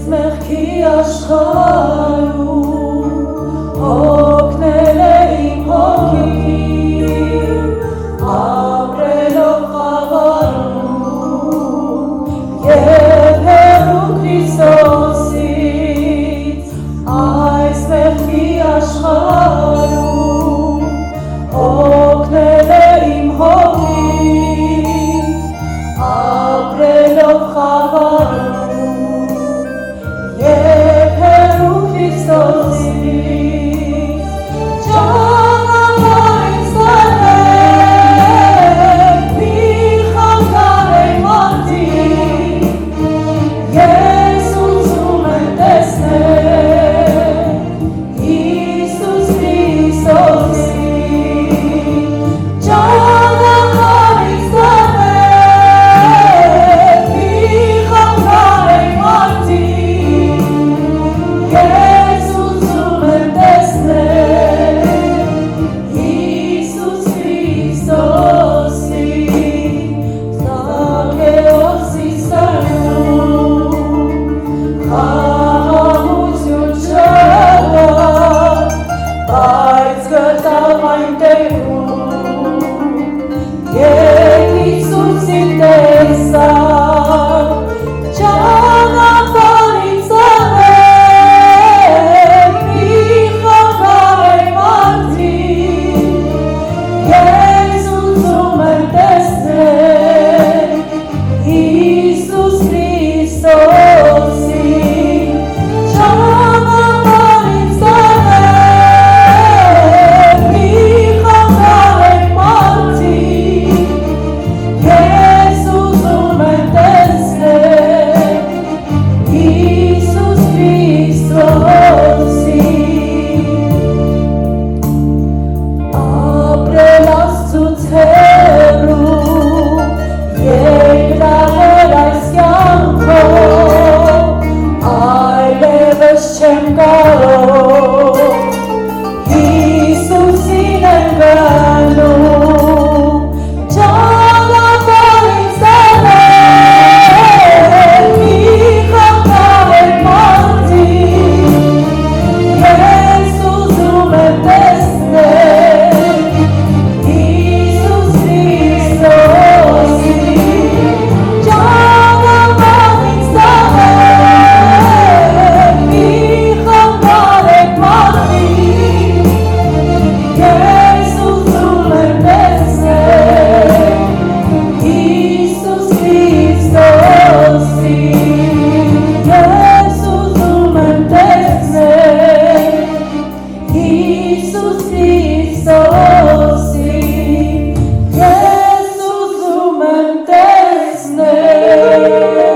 Մեղքի աշխարհում հոգնել է իմ հոգին, ապրելով խաղաղում և հեռու Քրիստոսից, այս մեղքի աշխարհում հոգնել է իմ հոգին, ապրելով խաղաղում Եվ հեռու Քրիստոսից, ճանապարհից տանեք, մի խանգարեք մարդիկ, ես ուզում եմ տեսնել Հիսուս Քրիստոսին, ճանապարհից տանեք, մի խանգարեք մարդիկ Ես ուզում եմ տեսնել Հիսուս Քրիստոսին, Զաքեոսի սարքում, խաղաղություն չկար, բայց գտավ այնտեղում, և Հիսուսին տեսավ, ճանապարհից Ես ուզում եմ տեսնել Հիսուս Քրիստոսին, ճանապարհից տանեք, մի խանգարեք մարդիկ, ես ուզում եմ տեսնել Հիսուս Քրիստոսին Ապրել Աստծուց հեռու, երկրավել այս կյանքով, այլևս չեմ կարող, Հիսուսին եմ գնում, ճանապարհից տանեք, մի խանգարեք մարդիկ, ես ուզում եմ տեսնել Հիսուս Քրիստոսին, ճանապարհից տանեք, մի խանգարեք մարդիկ, ես ուզում եմ տեսնել Հիսուս Քրիստոսին, ես ուզում եմ տեսնել Հիսուս Քրիստոսին, ես ուզում եմ տեսնել